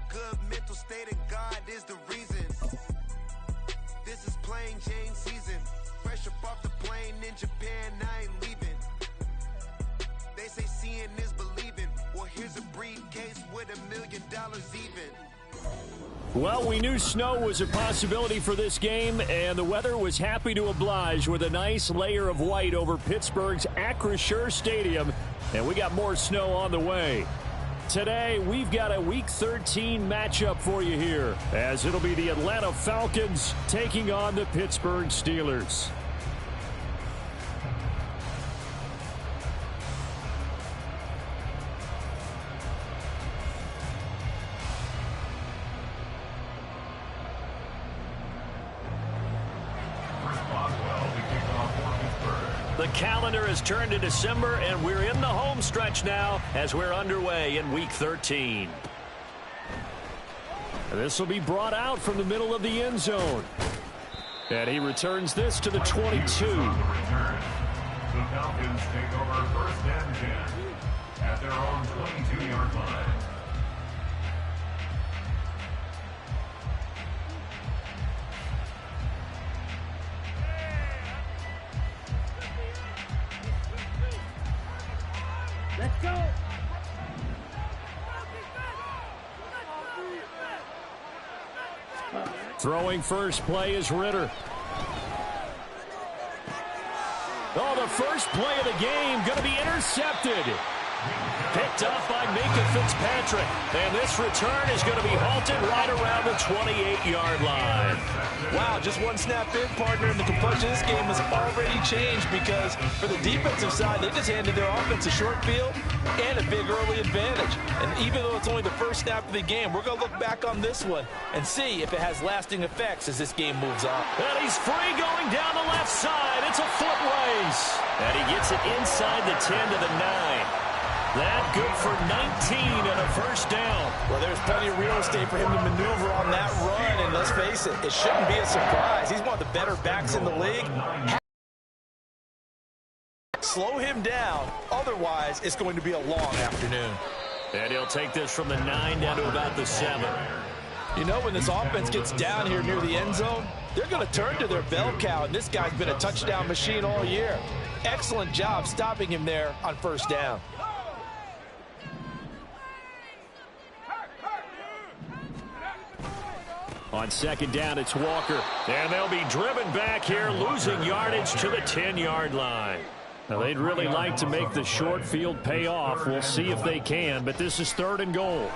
good mental state, and God is the reason. This is plain Jane season. Fresh up off the plane in Japan, I ain't leaving. They say seeing is believing. Well, here's a briefcase with $1 million even. Well, we knew snow was a possibility for this game, and the weather was happy to oblige with a nice layer of white over Pittsburgh's Acrisure Stadium, and we got more snow on the way. Today, we've got a Week 13 matchup for you here, as it'll be the Atlanta Falcons taking on the Pittsburgh Steelers. The calendar has turned to December, and we're in the home stretch now as we're underway in Week 13. This will be brought out from the middle of the end zone. And he returns this to the 22. The Falcons take over first and 10 at their own 22-yard line. Let's go. Throwing first play is Ritter. Oh, the first play of the game going to be intercepted. Picked up by Minkah Fitzpatrick. And this return is going to be halted right around the 28-yard line. Wow, just one snap in, partner, and the complexion of this game has already changed because for the defensive side, they just handed their offense a short field and a big early advantage. And even though it's only the first snap of the game, we're going to look back on this one and see if it has lasting effects as this game moves on. And he's free going down the left side. It's a foot race. And he gets it inside the 10 to the 9. That good for 19 and a first down. Well, there's plenty of real estate for him to maneuver on that run, and let's face it, it shouldn't be a surprise. He's one of the better backs in the league. Slow him down, otherwise it's going to be a long afternoon. And he'll take this from the 9 down to about the 7. You know, when this offense gets down here near the end zone, they're going to turn to their bell cow, and this guy's been a touchdown machine all year. Excellent job stopping him there on first down. On second down, it's Walker. And they'll be driven back here, losing yardage to the 10-yard line. Now, they'd really like to make the short field pay off. We'll see if they can, but this is 3rd and goal.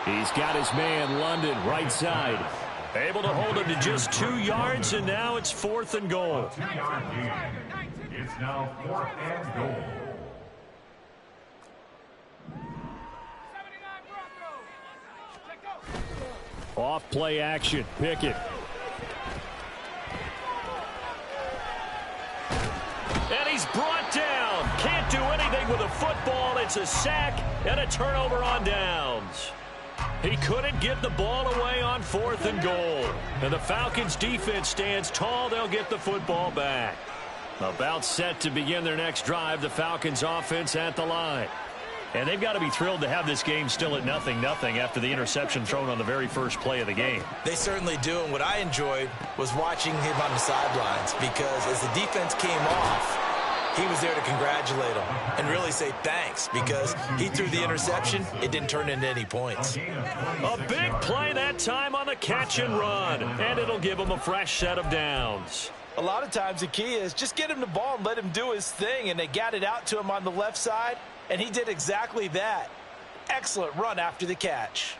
He's got his man, London, right side. Able to hold him to just 2 yards, and now it's 4th and goal. 2-yard gain. It's now 4th and goal. Off play action, Pickett. And he's brought down. Can't do anything with a football. It's a sack and a turnover on downs. He couldn't get the ball away on 4th and goal. And the Falcons defense stands tall. They'll get the football back. About set to begin their next drive. The Falcons offense at the line. And they've got to be thrilled to have this game still at 0-0 after the interception thrown on the very first play of the game. They certainly do, and what I enjoyed was watching him on the sidelines because as the defense came off, he was there to congratulate them and really say thanks because he threw the interception. It didn't turn into any points. A big play that time on the catch and run, and it'll give him a fresh set of downs. A lot of times the key is just get him the ball and let him do his thing, and they got it out to him on the left side. And he did exactly that. Excellent run after the catch.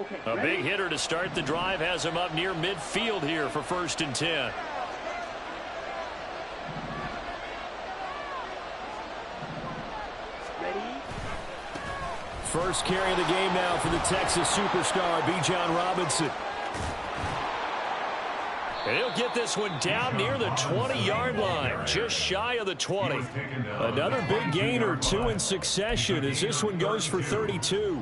Okay, a big hitter to start the drive has him up near midfield here for 1st and 10. Ready? First carry of the game now for the Texas superstar, Bijan Robinson. And he'll get this one down near the 20-yard line, just shy of the 20. Another big gain or 2 in succession as this one goes for 32.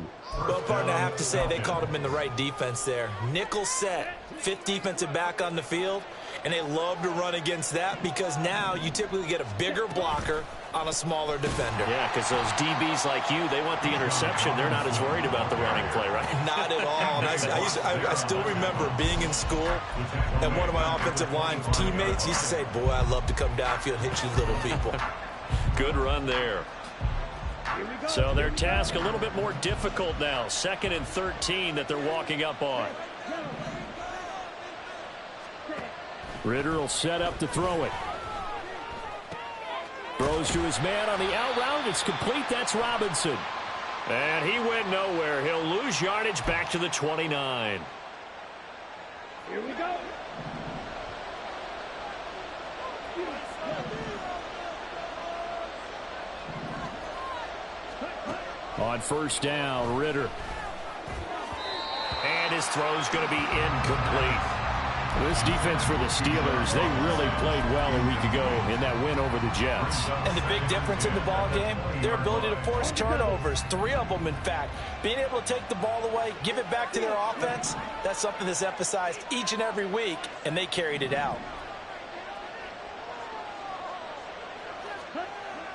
Well, partner, I have to say they called him in the right defense there. Nickel set, 5th defensive back on the field, and they love to run against that because now you typically get a bigger blocker on a smaller defender. Yeah, because those DBs like you, they want the interception. They're not as worried about the running play, right? Not at all. And I still remember being in school, and one of my offensive line teammates used to say, boy, I'd love to come downfield and hit you little people. Good run there. So their task a little bit more difficult now. 2nd and 13 that they're walking up on. Ridder will set up to throw it. Throws to his man on the out route. It's complete. That's Robinson. And he went nowhere. He'll lose yardage back to the 29. Here we go. On 1st down, Ridder. And his throw's going to be incomplete. This defense for the Steelers, they really played well a week ago in that win over the Jets. And the big difference in the ball game, their ability to force turnovers, 3 of them in fact. Being able to take the ball away, give it back to their offense, that's something that's emphasized each and every week, and they carried it out.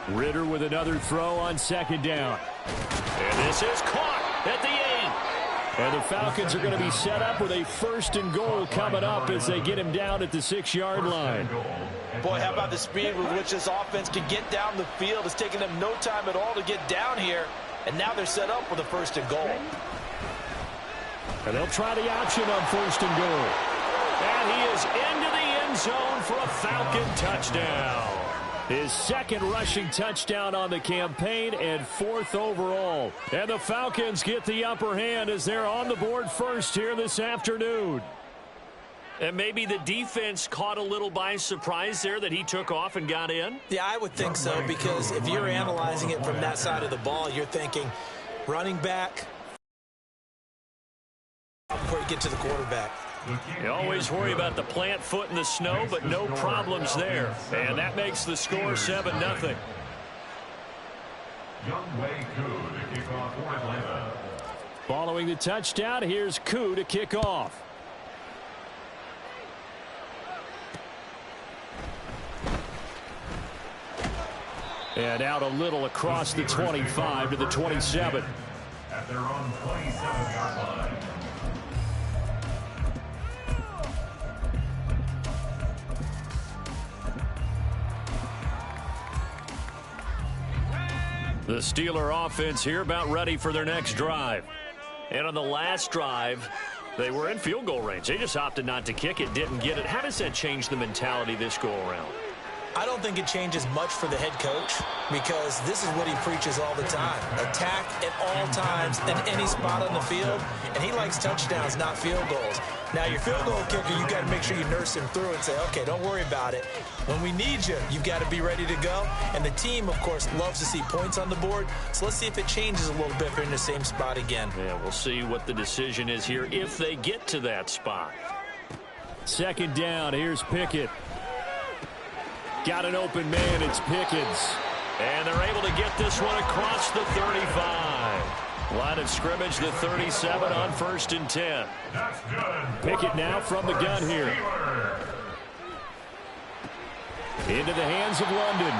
Ridder with another throw on 2nd down. And this is caught at the 8. And the Falcons are going to be set up with a 1st and goal coming up as they get him down at the 6-yard line. Boy, how about the speed with which this offense can get down the field? It's taken them no time at all to get down here, and now they're set up with a 1st and goal. And they'll try the option on 1st and goal. And he is into the end zone for a Falcon touchdown. His 2nd rushing touchdown on the campaign and 4th overall. And the Falcons get the upper hand as they're on the board first here this afternoon. And maybe the defense caught a little by surprise there that he took off and got in? Yeah, I would think so, because if you're analyzing it from that side of the ball, you're thinking running back before you get to the quarterback. You always worry about the plant foot in the snow, but no problems there. And that makes the score 7-0. Younghoe Koo to kick off for Atlanta. Following the touchdown, here's Koo to kick off. And out a little across the 25 to the 27. At their own 27-yard line. The Steeler offense here about ready for their next drive. And on the last drive, they were in field goal range. They just opted not to kick it, didn't get it. How does that change the mentality this go around? I don't think it changes much for the head coach, because this is what he preaches all the time. Attack at all times in any spot on the field, and he likes touchdowns, not field goals. Now, your field goal kicker, you got to make sure you nurse him through and say, okay, don't worry about it. When we need you, you've got to be ready to go. And the team, of course, loves to see points on the board. So let's see if it changes a little bit if they're in the same spot again. Yeah, we'll see what the decision is here if they get to that spot. 2nd down, here's Pickett. Got an open man, it's Pickens. And they're able to get this one across the 35. Line of scrimmage, the 37 on 1st and 10. That's good. Pickett now from the gun here. Into the hands of London.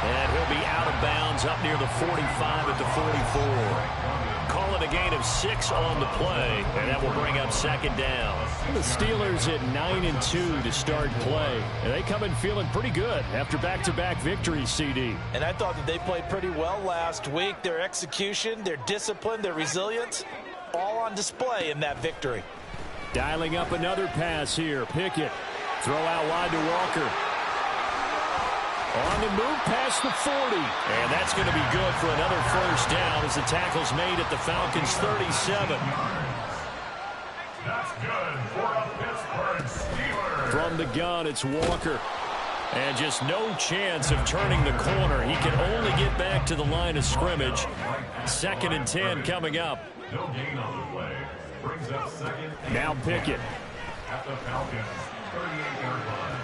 And he'll be out of bounds up near the 45 at the 44. Call it a gain of 6 on the play, and that will bring up 2nd down. The Steelers at 9-2 to start play. And they come in feeling pretty good after back-to-back victories, CD. And I thought that they played pretty well last week. Their execution, their discipline, their resilience, all on display in that victory. Dialing up another pass here. Pickett. Throw out wide to Walker. On the move past the 40. And that's going to be good for another 1st down as the tackle's made at the Falcons' 37. That's good for a Pittsburgh Steelers. From the gun, it's Walker. And just no chance of turning the corner. He can only get back to the line of scrimmage. 2nd and 10 coming up. No gain on the play. Brings up 2nd. Now Pickett. At the Falcons' 38-yard line.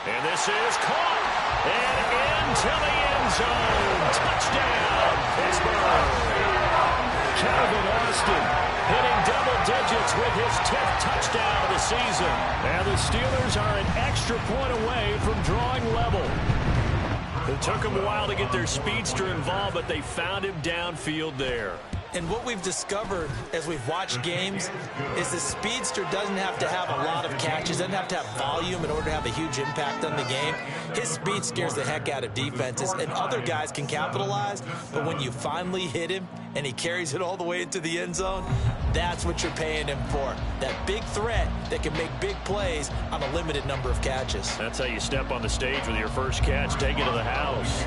And this is caught. And into the end zone. Touchdown, Pittsburgh. Calvin Austin hitting double digits with his 10th touchdown of the season. And the Steelers are an extra point away from drawing level. It took them a while to get their speedster involved, but they found him downfield there. And what we've discovered as we've watched games is the speedster doesn't have to have a lot of catches, doesn't have to have volume in order to have a huge impact on the game. His speed scares the heck out of defenses, and other guys can capitalize, but when you finally hit him and he carries it all the way into the end zone, that's what you're paying him for. That big threat that can make big plays on a limited number of catches. That's how you step on the stage with your first catch, take it to the house.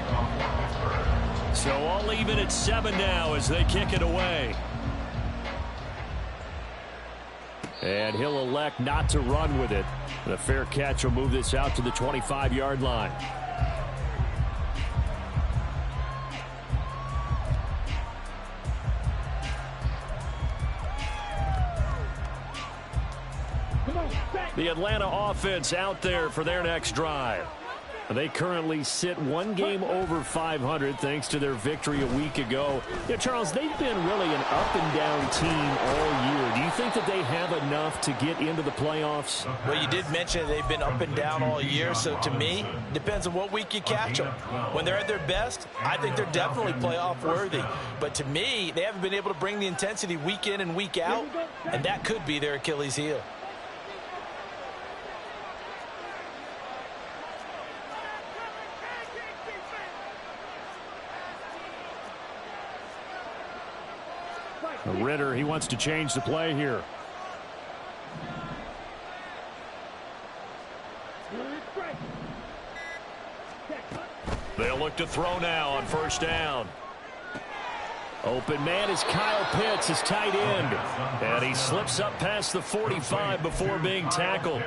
So all even at 7 now as they kick it away. And he'll elect not to run with it. The fair catch will move this out to the 25-yard line. The Atlanta offense out there for their next drive. They currently sit one game over 500 thanks to their victory a week ago. Yeah, Charles, they've been really an up-and-down team all year. Do you think that they have enough to get into the playoffs? Well, you did mention they've been up and down all year, so to me, it depends on what week you catch them. When they're at their best, I think they're definitely playoff-worthy. But to me, they haven't been able to bring the intensity week in and week out, and that could be their Achilles heel. Ritter, he wants to change the play here. They'll look to throw now on first down. Open man is Kyle Pitts, his tight end. And he slips up past the 45 before being tackled.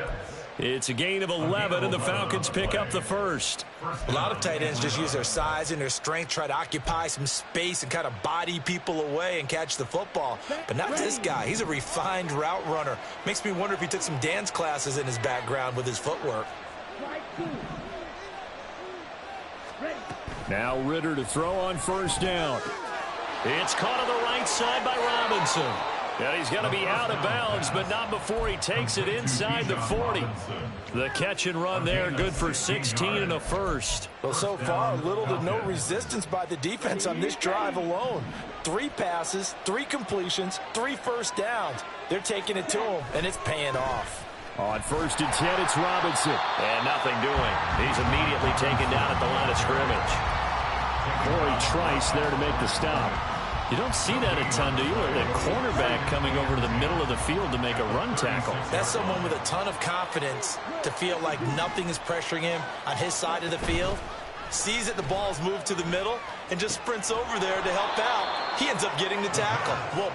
It's a gain of 11, and the Falcons pick up the first. A lot of tight ends just use their size and their strength, try to occupy some space and kind of body people away and catch the football. But not this guy. He's a refined route runner. Makes me wonder if he took some dance classes in his background with his footwork. Now Ritter to throw on first down. It's caught on the right side by Robinson. And he's going to be out of bounds, but not before he takes it inside the 40. The catch and run there, good for 16 and a first. Well, so far, little to no resistance by the defense on this drive alone. 3 passes, 3 completions, 3 first downs. They're taking it to him, and it's paying off. On first and 10, it's Robinson. And nothing doing. He's immediately taken down at the line of scrimmage. Corey Trice there to make the stop. You don't see that a ton, do you? A cornerback coming over to the middle of the field to make a run tackle. That's someone with a ton of confidence to feel like nothing is pressuring him on his side of the field. Sees that the ball's moved to the middle and just sprints over there to help out. He ends up getting the tackle. Well,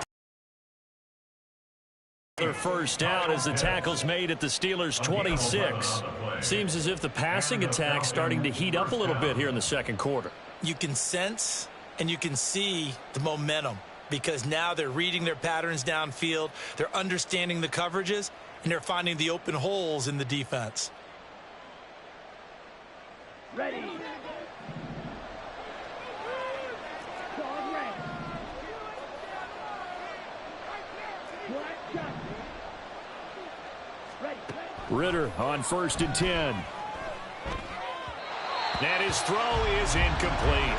their first down as the tackle's made at the Steelers' 26. Seems as if the passing attack's starting to heat up a little bit here in the second quarter. You can sense and you can see the momentum because now they're reading their patterns downfield, they're understanding the coverages, and they're finding the open holes in the defense. Ready. Ritter on first and 10. And his throw is incomplete.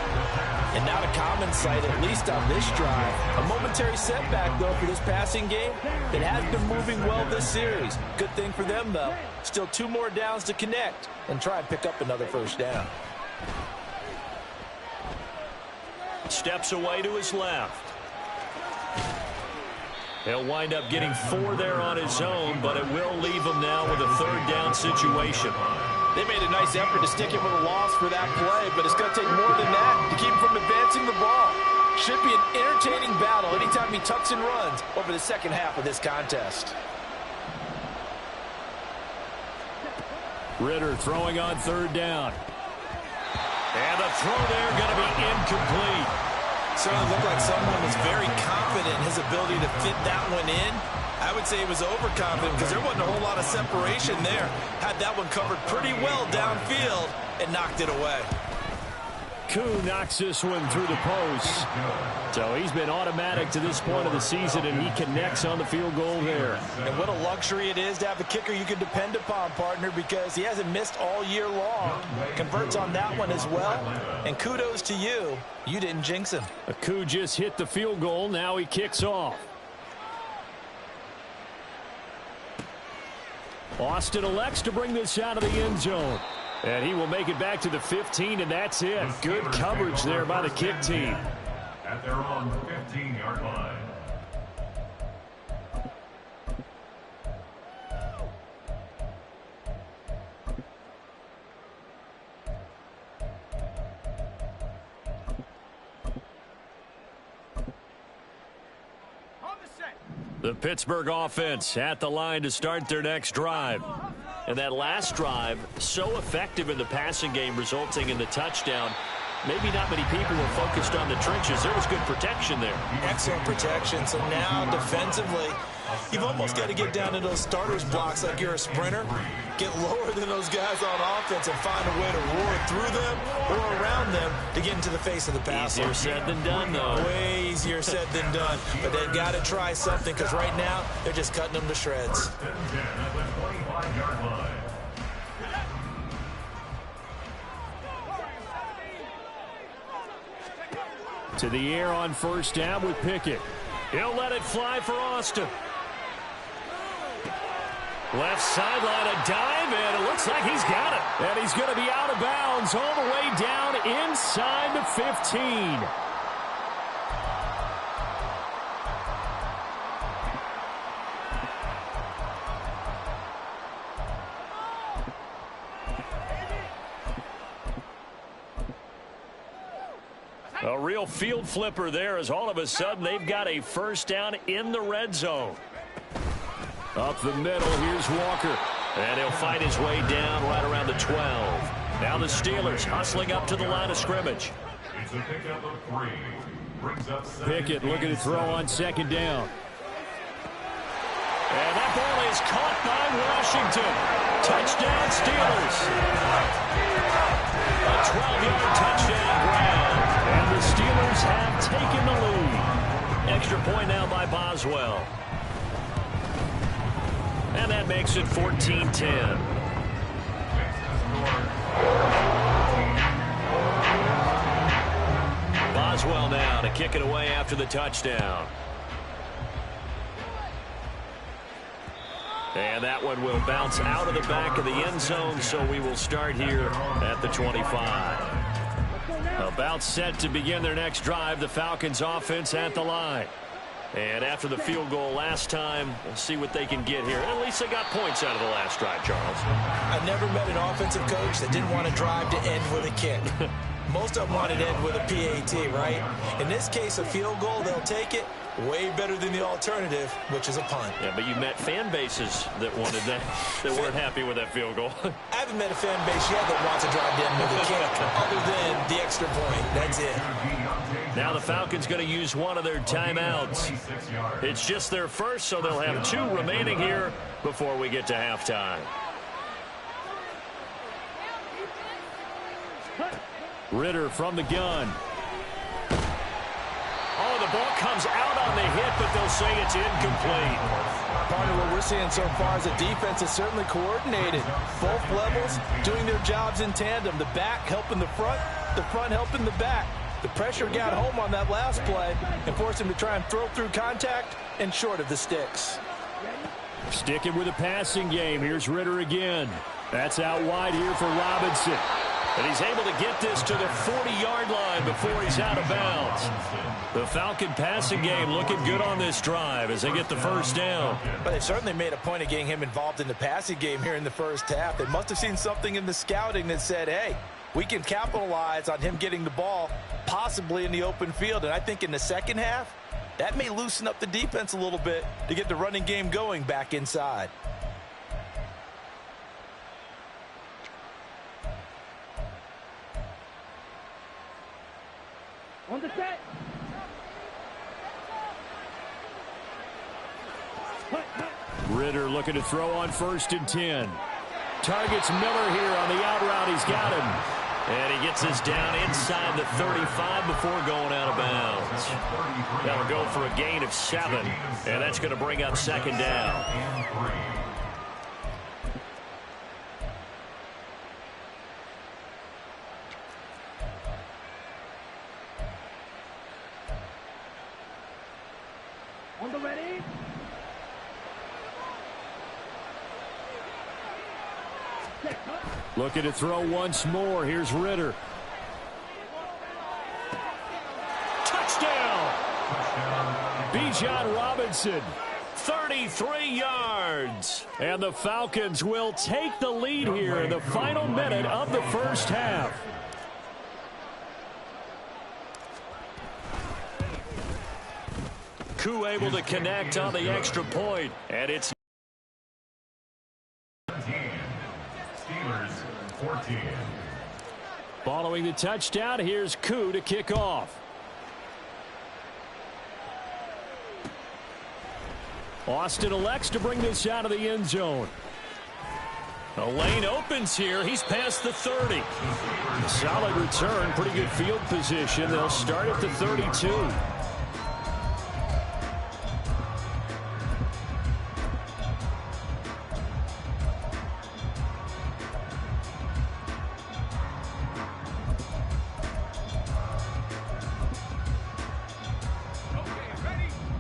And not a common sight, at least on this drive. A momentary setback, though, for this passing game. It has been moving well this series. Good thing for them, though. Still 2 more downs to connect and try and pick up another first down. Steps away to his left. He'll wind up getting 4 there on his own, but it will leave him now with a 3rd down situation. They made a nice effort to stick him with a loss for that play, but it's going to take more than that to keep him from advancing the ball. Should be an entertaining battle anytime he tucks and runs over the second half of this contest. Ritter throwing on 3rd down. And the throw there going to be incomplete. Certainly looked like someone was very confident in his ability to fit that one in. I would say he was overconfident because there wasn't a whole lot of separation there. Had that one covered pretty well downfield and knocked it away. Koo knocks this one through the post. So he's been automatic to this point of the season, and he connects on the field goal there. And what a luxury it is to have a kicker you can depend upon, partner, because he hasn't missed all year long. Converts on that one as well. And kudos to you. You didn't jinx him. Koo just hit the field goal. Now he kicks off. Austin elects to bring this out of the end zone. And he will make it back to the 15, and that's it. Good coverage there by the kick team. At their own 15-yard line. The Pittsburgh offense at the line to start their next drive. And that last drive, so effective in the passing game, resulting in the touchdown. Maybe not many people were focused on the trenches. There was good protection there. Excellent protection. So now defensively, you've almost got to get down to those starters blocks like you're a sprinter. Get lower than those guys on offense and find a way to roar through them or around them to get into the face of the passer. Easier said than done, though. Way easier said than done. But they've got to try something, because right now they're just cutting them to shreds. To the air on first down with Pickett. He'll let it fly for Austin. Left sideline, a dive, and it looks like he's got it. And he's going to be out of bounds all the way down inside the 15. A real field flipper there, as all of a sudden they've got a first down in the red zone. Up the middle, here's Walker. And he'll fight his way down right around the 12. Now the Steelers hustling up to the line of scrimmage. It's a pickup of 3. Brings up Pickett looking to throw on second down. And that ball is caught by Washington. Touchdown Steelers. A 12-yard touchdown grab. And the Steelers have taken the lead. Extra point now by Boswell. And that makes it 14-10. Boswell now to kick it away after the touchdown. And that one will bounce out of the back of the end zone, so we will start here at the 25. About set to begin their next drive, the Falcons offense at the line. And after the field goal last time, we'll see what they can get here. At least they got points out of the last drive, Charles. I've never met an offensive coach that didn't want to drive to end with a kick. Most of them wanted to end with a PAT, right? In this case, a field goal, they'll take it. Way better than the alternative, which is a punt. Yeah, but you met fan bases that wanted that, that weren't happy with that field goal. I haven't met a fan base yet that wants to drive to end with a kick, other than the extra point. That's it. Now the Falcons going to use one of their timeouts. It's just their first, so they'll have 2 remaining here before we get to halftime. Ritter from the gun. Oh, the ball comes out on the hit, but they'll say it's incomplete. Partner, what we're seeing so far is the defense is certainly coordinated. Both levels doing their jobs in tandem. The back helping the front helping the back. The pressure got home on that last play and forced him to try and throw through contact and short of the sticks. Sticking with the passing game. Here's Ritter again. That's out wide here for Robinson. And he's able to get this to the 40-yard line before he's out of bounds. The Falcon passing game looking good on this drive as they get the first down. But they certainly made a point of getting him involved in the passing game here in the first half. They must have seen something in the scouting that said, hey, we can capitalize on him getting the ball possibly in the open field. And I think in the second half, that may loosen up the defense a little bit to get the running game going back inside. On the set. Ritter looking to throw on 1st and 10. Targets Miller here on the out route. He's got him. And he gets us down inside the 35 before going out of bounds. That'll go for a gain of 7, and that's going to bring up second down. On the ready. Looking to throw once more. Here's Ritter. Touchdown! Bijan Robinson, 33 yards. And the Falcons will take the lead here in the final minute of the first half. Koo able to connect on the extra point, and it's Steelers 14. following the touchdown. Here's Koo to kick off. Austin elects to bring this out of the end zone. The lane opens here. He's past the 30. Solid return, pretty good field position. They'll start at the 32.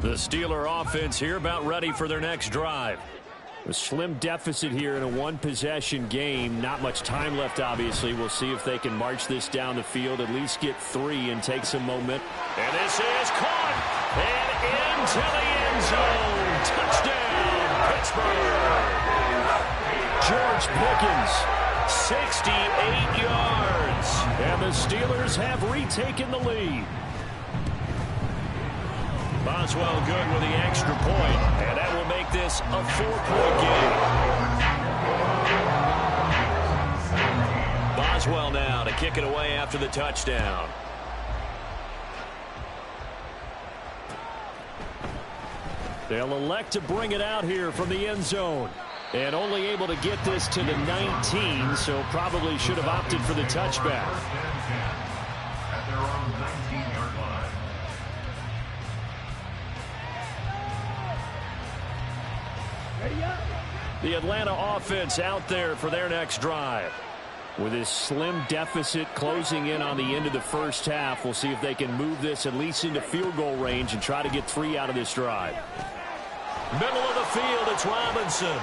The Steeler offense here about ready for their next drive. A slim deficit here in a one-possession game. Not much time left, obviously. We'll see if they can march this down the field, at least get 3 and take some momentum. And this is caught and into the end zone. Touchdown, Pittsburgh. George Pickens, 68 yards. And the Steelers have retaken the lead. Boswell good with the extra point, and that will make this a 4-point game. Boswell now to kick it away after the touchdown. They'll elect to bring it out here from the end zone. And only able to get this to the 19, so probably should have opted for the touchback. At their own 19-yard line. The Atlanta offense out there for their next drive. With this slim deficit closing in on the end of the first half, we'll see if they can move this at least into field goal range and try to get 3 out of this drive. Middle of the field, it's Robinson.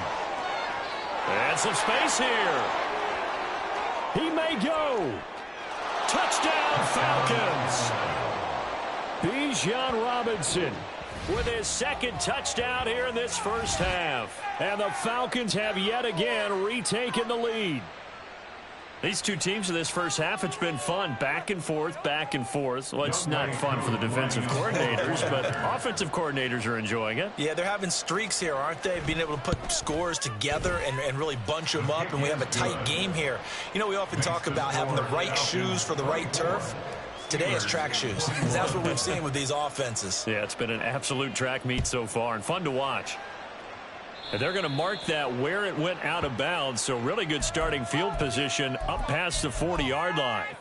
And some space here. He may go. Touchdown, Falcons. Bijan Robinson with his second touchdown here in this first half. And the Falcons have yet again retaken the lead. These two teams in this first half, it's been fun. Back and forth, back and forth. Well, it's not fun for the defensive coordinators, but offensive coordinators are enjoying it. Yeah, they're having streaks here, aren't they? Being able to put scores together and really bunch them up, and we have a tight game here. You know, we often talk about having the right shoes for the right turf. Today it's track shoes. That's what we've seen with these offenses. Yeah, it's been an absolute track meet so far and fun to watch. And they're going to mark that where it went out of bounds, so really good starting field position up past the 40-yard line.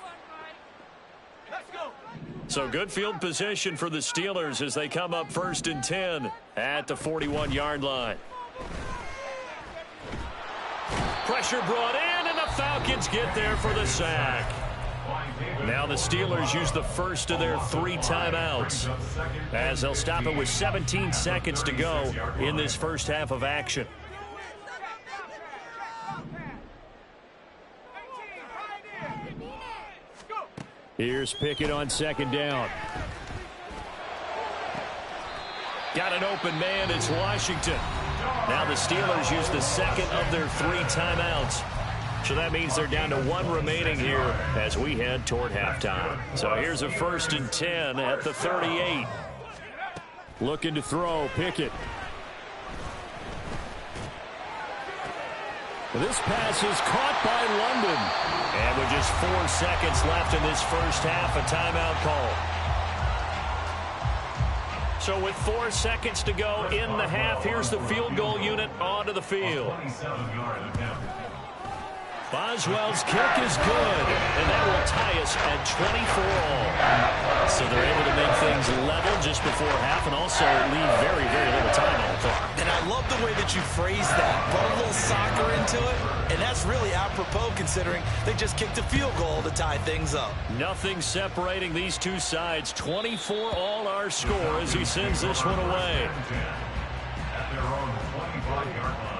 So good field position for the Steelers as they come up 1st and 10 at the 41-yard line. Pressure brought in, and the Falcons get there for the sack. Now the Steelers use the first of their 3 timeouts as they'll stop it with 17 seconds to go in this first half of action. Here's Pickett on 2nd down. Got an open man, it's Washington. Now the Steelers use the second of their 3 timeouts. So that means they're down to 1 remaining here as we head toward halftime. So here's a 1st and 10 at the 38. Looking to throw, Pickett. This pass is caught by London. And with just 4 seconds left in this first half, a timeout call. So with 4 seconds to go in the half, here's the field goal unit onto the field. Boswell's kick is good, and that will tie us at 24 all. So they're able to make things level just before half and also leave very, very little time on the clock. And I love the way that you phrase that. Put a little soccer into it, and that's really apropos considering they just kicked a field goal to tie things up. Nothing separating these two sides. 24 all our score as he sends this one away. At their own 25-yard line.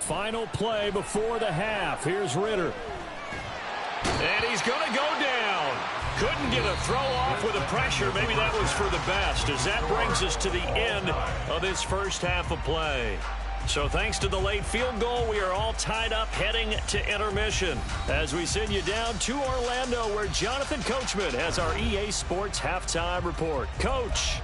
Final play before the half. Here's Ritter. And he's going to go down. Couldn't get a throw off with the pressure. Maybe that was for the best, as that brings us to the end of this first half of play. So thanks to the late field goal, we are all tied up heading to intermission. As we send you down to Orlando, where Jonathan Coachman has our EA Sports halftime report. Coach.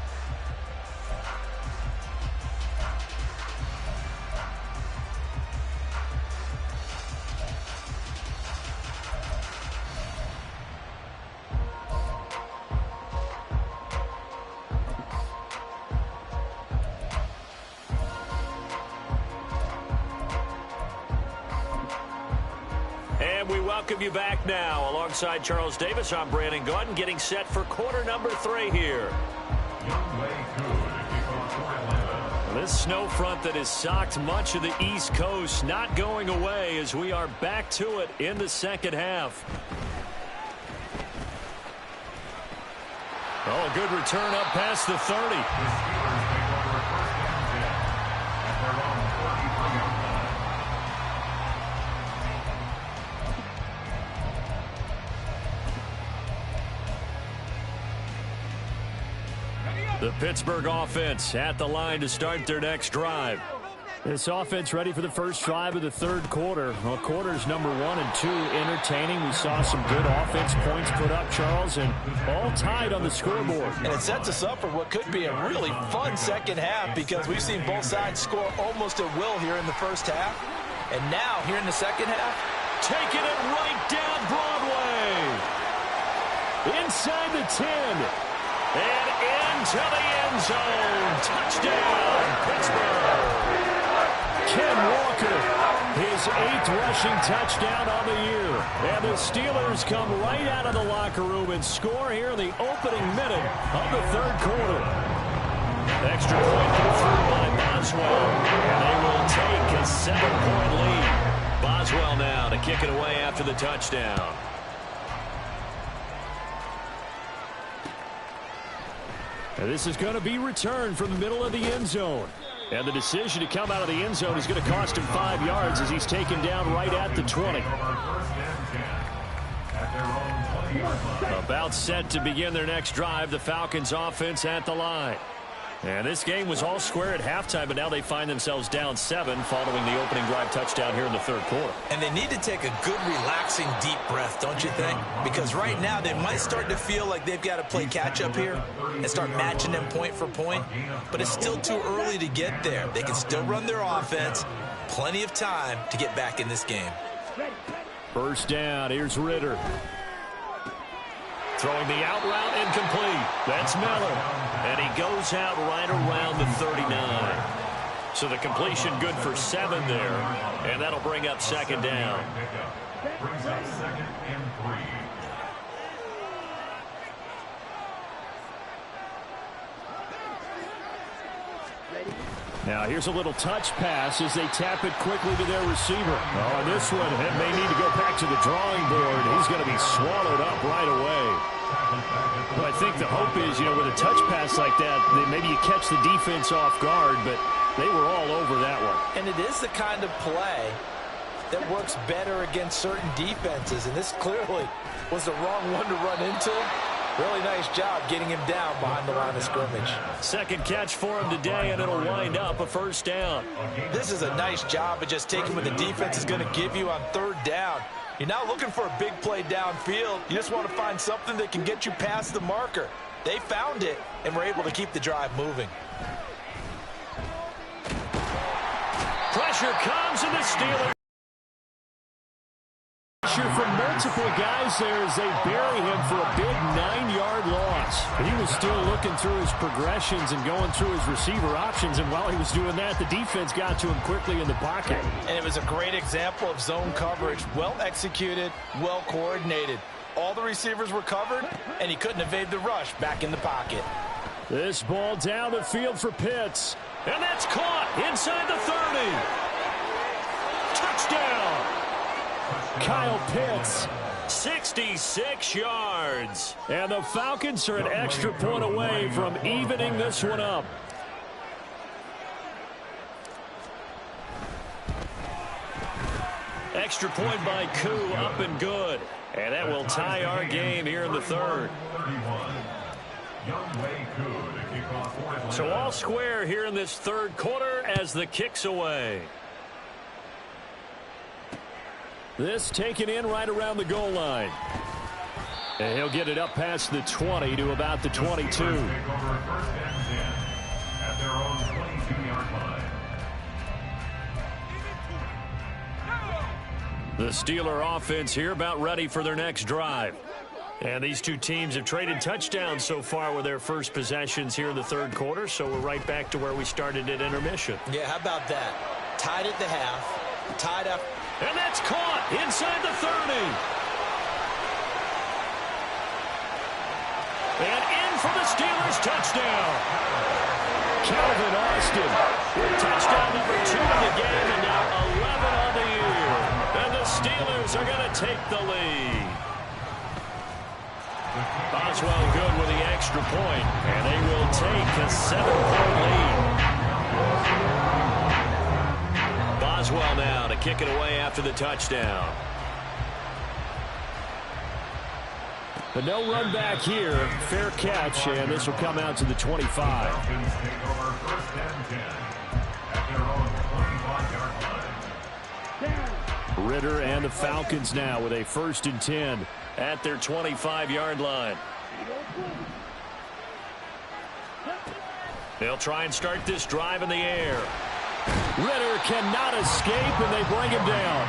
And we welcome you back now. Alongside Charles Davis, I'm Brandon Gaudin, getting set for quarter number 3 here. This snow front that has socked much of the East Coast not going away as we are back to it in the second half. Oh, good return up past the 30. The Pittsburgh offense at the line to start their next drive. This offense ready for the first drive of the third quarter. Well, quarters number 1 and 2 entertaining. We saw some good offense points put up, Charles, and all tied on the scoreboard. And it sets us up for what could be a really fun second half because we've seen both sides score almost at will here in the first half. And now, here in the second half, taking it right down Broadway. Inside the 10. And into the end zone. Touchdown, Pittsburgh. Ken Walker, his 8th rushing touchdown on the year. And the Steelers come right out of the locker room and score here in the opening minute of the third quarter. Extra point put through by Boswell. And they will take a 7-point lead. Boswell now to kick it away after the touchdown. And this is going to be returned from the middle of the end zone. And the decision to come out of the end zone is going to cost him 5 yards as he's taken down right at the 20. About set to begin their next drive, the Falcons offense at the line. And this game was all square at halftime, but now they find themselves down 7 following the opening drive touchdown here in the third quarter. And they need to take a good, relaxing, deep breath, don't you think? Because right now they might start to feel like they've got to play catch-up here and start matching them point for point. But it's still too early to get there. They can still run their offense. Plenty of time to get back in this game. First down, here's Ritter. Throwing the out route incomplete. That's Miller. And he goes out right around the 39. So the completion good for 7 there. And that'll bring up second down. Brings up 2nd and 3. Now here's a little touch pass as they tap it quickly to their receiver. Oh, and this one may need to go back to the drawing board. He's going to be swallowed up right away. But I think the hope is, with a touch pass like that, maybe you catch the defense off guard, but they were all over that one. And it is the kind of play that works better against certain defenses, and this clearly was the wrong one to run into. Really nice job getting him down behind the line of scrimmage. Second catch for him today, and it'll wind up a first down. This is a nice job of just taking what the defense is going to give you on third down. You're not looking for a big play downfield. You just want to find something that can get you past the marker. They found it and were able to keep the drive moving. Pressure comes, and the Steelers pressure from multiple guys there as they bury him for a big 9-yard loss. He was still looking through his progressions and going through his receiver options, and while he was doing that, the defense got to him quickly in the pocket. And it was a great example of zone coverage. Well executed, well coordinated. All the receivers were covered, and he couldn't evade the rush back in the pocket. This ball down the field for Pitts. And that's caught inside the 30. Touchdown. Kyle Pitts, 66 yards. And the Falcons are an extra point away from evening this one up. Extra point by Koo, up and good. And that will tie our game here in the third. So all square here in this third quarter as the kick's away. This taken in right around the goal line. And he'll get it up past the 20 to about the 22. The Steeler offense here about ready for their next drive. And these two teams have traded touchdowns so far with their first possessions here in the third quarter, so we're right back to where we started at intermission. Yeah, how about that? Tied at the half, tied up. And that's caught inside the 30. And in for the Steelers touchdown. Calvin Austin with touchdown number 2 in the game, and now 11 on the year. And the Steelers are going to take the lead. Boswell good with the extra point, and they will take a 7-point lead. Boswell now to kick it away after the touchdown. But no run back here. Fair catch, and this will come out to the 25. Ritter and the Falcons now with a 1st and 10 at their 25-yard line. They'll try and start this drive in the air. Ritter cannot escape, and they bring him down.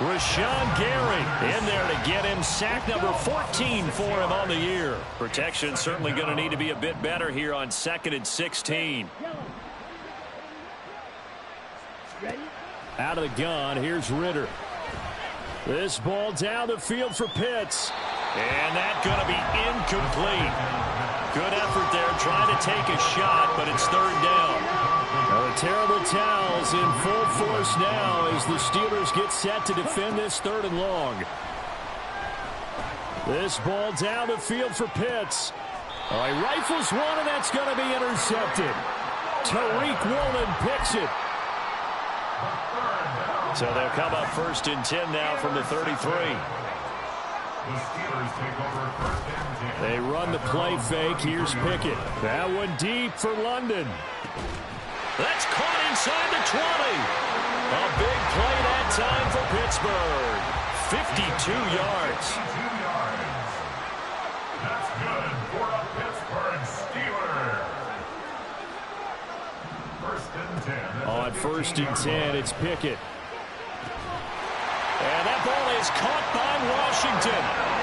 Rashawn Gary in there to get him sack number 14 for him on the year. Protection certainly going to need to be a bit better here on 2nd and 16. Out of the gun, here's Ritter. This ball down the field for Pitts. And that's going to be incomplete. Good effort there trying to take a shot, but it's 3rd down. Now the terrible towels in full force now as the Steelers get set to defend this 3rd and long. This ball down the field for Pitts. All right, rifles one, and that's going to be intercepted. Tariq Woolen picks it. So they'll come up 1st and 10 now from the 33. They run the play fake. Here's Pickett. That one deep for London. That's caught inside the 20. A big play that time for Pittsburgh. 52 yards. That's good for a Pittsburgh Steeler. 1st and 10. On 1st and 10, it's Pickett. And that ball is caught by Washington.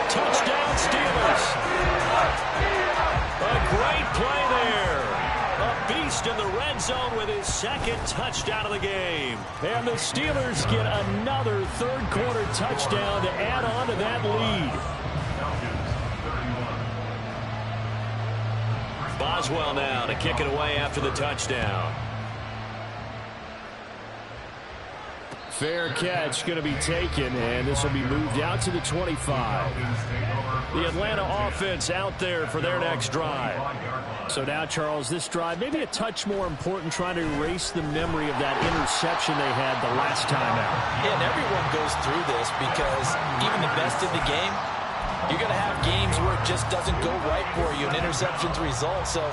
Touchdown, Steelers. A great play there. A beast in the red zone with his 2nd touchdown of the game. And the Steelers get another 3rd quarter touchdown to add on to that lead. Boswell now to kick it away after the touchdown. Fair catch going to be taken, and this will be moved out to the 25. The Atlanta offense out there for their next drive. So now, Charles, this drive maybe a touch more important, trying to erase the memory of that interception they had the last time out. Yeah, and everyone goes through this because even the best in the game, you're going to have games where it just doesn't go right for you, and interceptions result. So,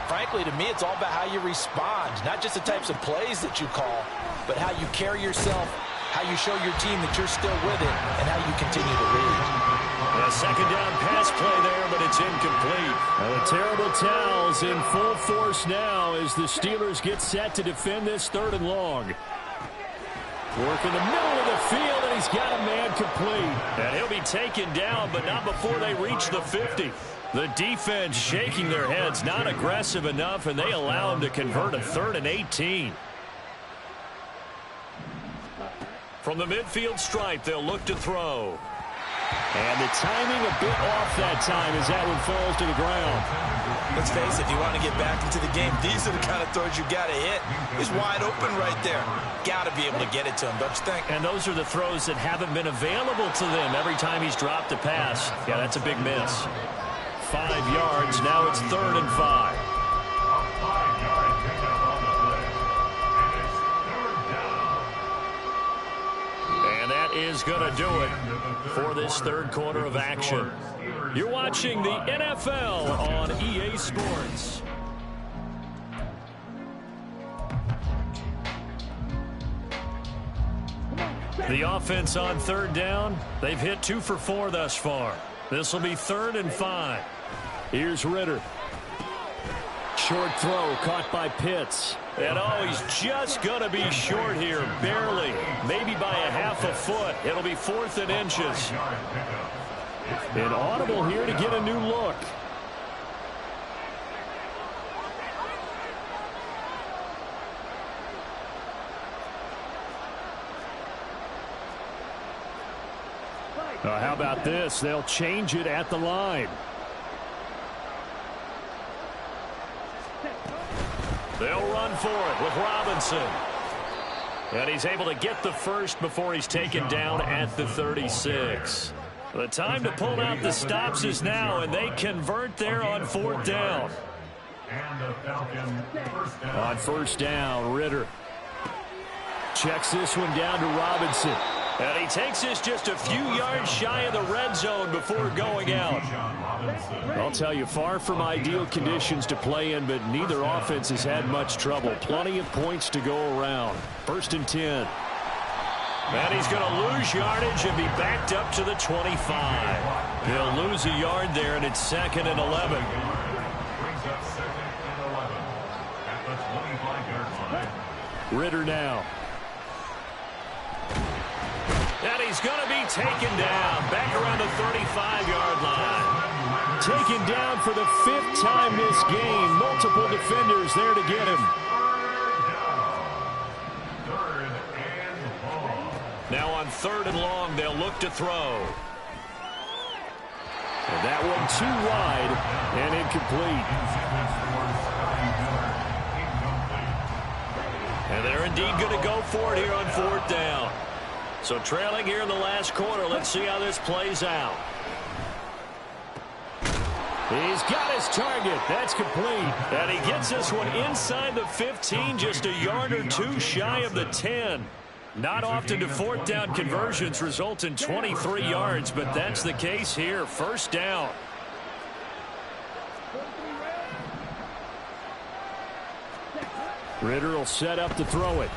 frankly, to me, it's all about how you respond, not just the types of plays that you call, but how you carry yourself, how you show your team that you're still with it, and how you continue to lead. A 2nd down pass play there, but it's incomplete. And the terrible towels in full force now as the Steelers get set to defend this 3rd and long. Work in the middle of the field, and he's got a man complete. And he'll be taken down, but not before they reach the 50. The defense shaking their heads, not aggressive enough, and they allow him to convert a 3rd and 18. From the midfield stripe, they'll look to throw. And the timing a bit off that time as that one falls to the ground. Let's face it, if you want to get back into the game, these are the kind of throws you got to hit. He's wide open right there. Got to be able to get it to him, don't you think? And those are the throws that haven't been available to them every time he's dropped a pass. Yeah, that's a big miss. 5 yards, now it's 3rd and 5. A 5-yard pickup on the play. And it's 3rd down. And that is going to do it for this 3rd quarter of action. You're watching the NFL on EA Sports. The offense on 3rd down. They've hit 2 for 4 thus far. This will be 3rd and 5. Here's Ritter. Short throw caught by Pitts. And oh, he's just going to be short here, barely. Maybe by a half a foot. It'll be 4th and inches. An audible here to get a new look. How about this? They'll change it at the line. They'll run for it with Robinson. And he's able to get the first before he's taken down at the 36. The time to pull out the stops is now, and they convert there on 4th down. On 1st down, Ritter checks this one down to Robinson. And he takes this just a few yards shy of the red zone before going out. I'll tell you, far from ideal conditions to play in, but neither offense has had much trouble. Plenty of points to go around. 1st and 10. And he's going to lose yardage and be backed up to the 25. He'll lose a yard there, and it's 2nd and 11. Ritter now. And he's going to be taken down back around the 35-yard line. Taken down for the 5th time this game. Multiple defenders there to get him. Now on 3rd and long, they'll look to throw. And that one too wide and incomplete. And they're indeed going to go for it here on 4th down. So trailing here in the last quarter. Let's see how this plays out. He's got his target. That's complete. And he gets this one inside the 15, just a yard or 2 shy of the 10. Not often do 4th down conversions result in 23 yards, but that's the case here. 1st down. Ritter will set up to throw it.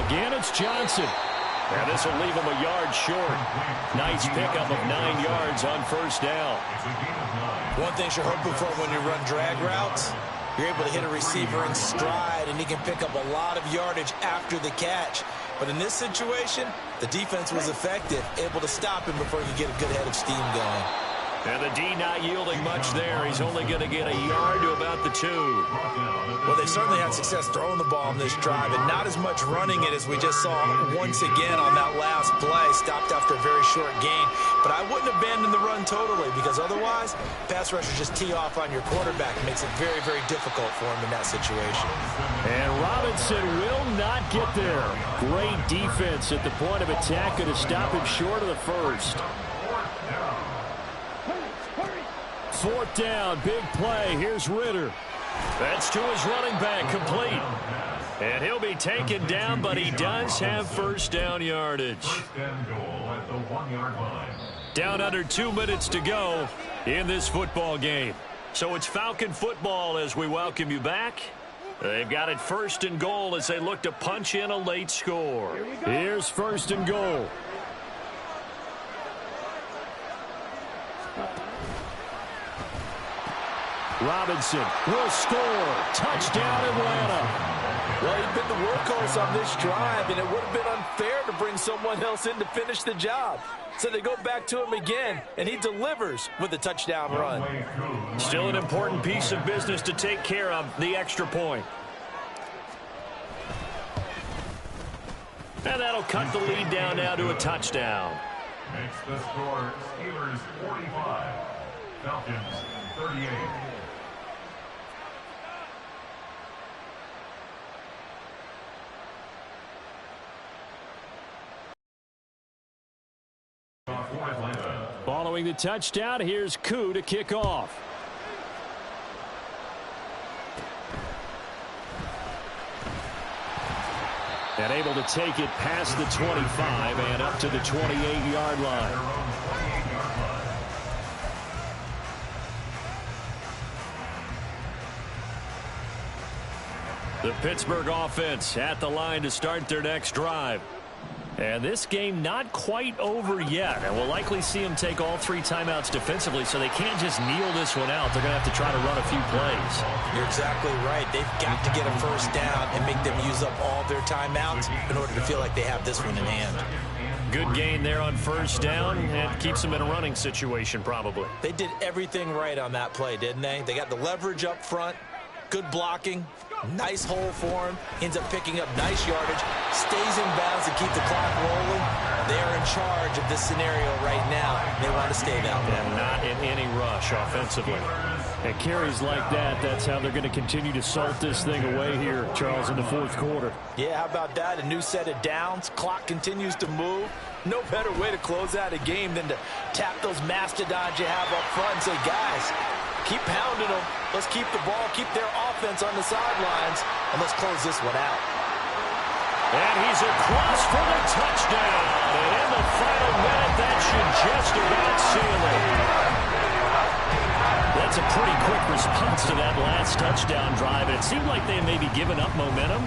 Again, it's Johnson. And this will leave him a yard short. Nice pickup of 9 yards on 1st down. One thing you're hoping for when you run drag routes, you're able to hit a receiver in stride, and he can pick up a lot of yardage after the catch. But in this situation, the defense was effective, able to stop him before he could get a good head of steam going. And the D not yielding much there. He's only going to get a yard to about the 2. Well, they certainly had success throwing the ball in this drive, and not as much running it as we just saw once again on that last play. Stopped after a very short gain. But I wouldn't abandon the run totally, because otherwise, pass rushers just tee off on your quarterback. It makes it very, very difficult for him in that situation. And Robinson will not get there. Great defense at the point of attack, going to stop him short of the 1st. 4th down, big play. Here's Ritter. That's to his running back, complete. And he'll be taken down, but he does have 1st down yardage. 1st and goal at the 1-yard line. Down under 2 minutes to go in this football game. So it's Falcon football as we welcome you back. They've got it 1st and goal as they look to punch in a late score. Here's 1st and goal. Robinson will score. Touchdown, Atlanta. Well, he'd been the workhorse on this drive, and it would have been unfair to bring someone else in to finish the job. So they go back to him again, and he delivers with a touchdown run. Still an important piece of business to take care of, the extra point. And that'll cut the lead down now to a touchdown. Makes the score Steelers 45, Falcons 38. Following the touchdown, here's Koo to kick off. And able to take it past the 25 and up to the 28-yard line. The Pittsburgh offense at the line to start their next drive. And this game not quite over yet. And we'll likely see them take all 3 timeouts defensively, so they can't just kneel this one out. They're going to have to try to run a few plays. You're exactly right. They've got to get a first down and make them use up all their timeouts in order to feel like they have this one in hand. Good gain there on first down, and keeps them in a running situation probably. They did everything right on that play, didn't they? They got the leverage up front, good blocking, nice hole for him, ends up picking up nice yardage, stays in bounds to keep the clock rolling. They're in charge of this scenario right now. They want to stay that way. And not in any rush offensively. And carries like that, that's how they're going to continue to salt this thing away here, Charles, in the fourth quarter. Yeah, how about that? A new set of downs. Clock continues to move. No better way to close out a game than to tap those mastodons you have up front and say, guys, keep pounding them. Let's keep the ball, keep their offense on the sidelines, and let's close this one out. And he's across for the touchdown. And in the final minute, that should just about seal it. That's a pretty quick response to that last touchdown drive. And it seemed like they had maybe given up momentum.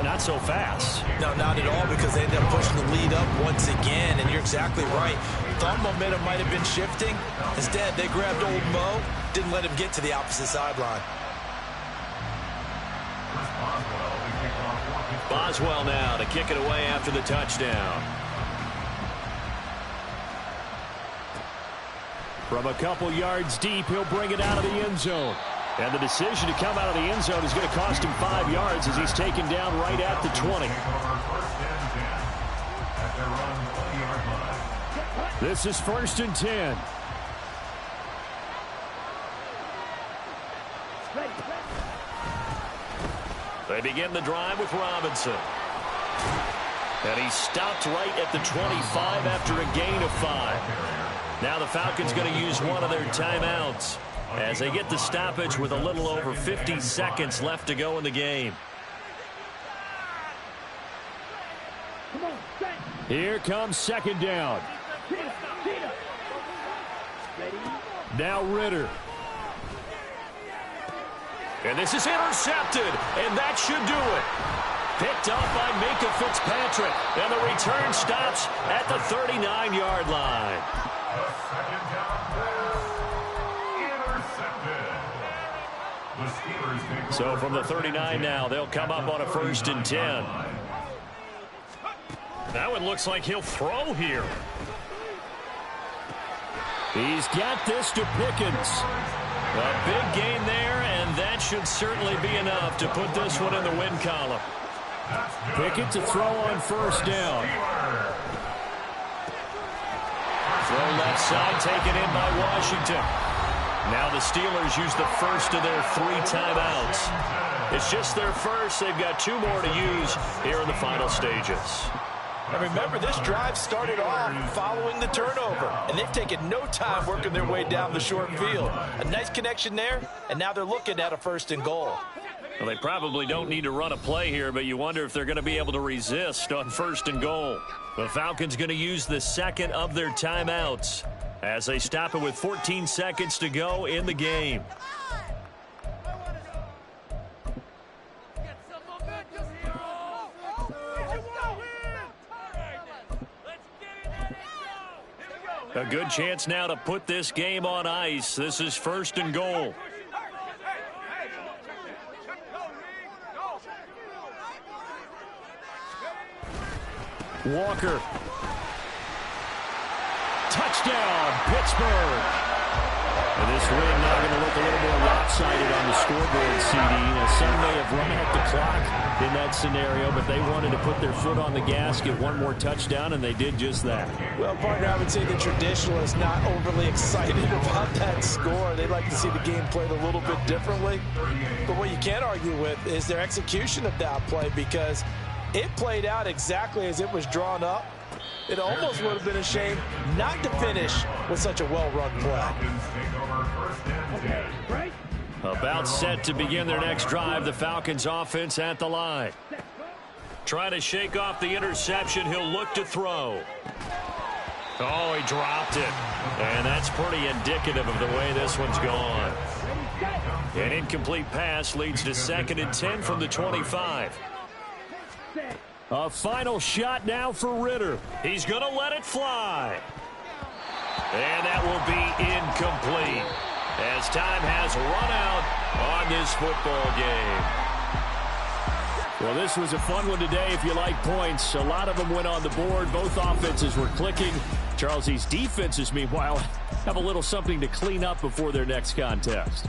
Not so fast. No, not at all, because they ended up pushing the lead up once again, and you're exactly right. Thought momentum might have been shifting. Instead, they grabbed old Mo, didn't let him get to the opposite sideline. Boswell now to kick it away after the touchdown. From a couple yards deep, he'll bring it out of the end zone. And the decision to come out of the end zone is going to cost him 5 yards as he's taken down right at the 20. This is 1st and 10. They begin the drive with Robinson. And he stopped right at the 25 after a gain of 5. Now the Falcons going to use one of their timeouts as they get the stoppage with a little over 50 seconds left to go in the game. Here comes 2nd down. Now Ritter. And this is intercepted, and that should do it. Picked up by Minkah Fitzpatrick, and the return stops at the 39-yard line. So from the 39 now, they'll come up on a 1st and 10. That one looks like he'll throw here. He's got this to Pickens. A big gain there, and that should certainly be enough to put this one in the win column. Pickett to throw on 1st down. Throw left side, taken in by Washington. Now the Steelers use the first of their 3 timeouts. It's just their first. They've got 2 more to use here in the final stages. And remember, this drive started off following the turnover, and they've taken no time working their way down the short field. A nice connection there, and now they're looking at a 1st and goal. Well, they probably don't need to run a play here, but you wonder if they're going to be able to resist on 1st and goal. The Falcons going to use the 2nd of their timeouts as they stop it with 14 seconds to go in the game. A good chance now to put this game on ice. This is 1st and goal. Walker. Touchdown, Pittsburgh. And this win now going to look a little more lopsided on the scoreboard, CD. Now, some may have run out the clock in that scenario, but they wanted to put their foot on the gas, get one more touchdown, and they did just that. Well, partner, I would say the traditionalists not overly excited about that score. They'd like to see the game played a little bit differently. But what you can't argue with is their execution of that play, because it played out exactly as it was drawn up. It almost would have been a shame not to finish with such a well-run play. Okay, right? About set to begin their next drive, the Falcons offense at the line. Trying to shake off the interception, he'll look to throw. Oh, he dropped it. And that's pretty indicative of the way this one's gone. An incomplete pass leads to 2nd and 10 from the 25. A final shot now for Ritter. He's going to let it fly. And that will be incomplete as time has run out on this football game. Well, this was a fun one today if you like points. A lot of them went on the board. Both offenses were clicking. Charles, these defenses, meanwhile, have a little something to clean up before their next contest.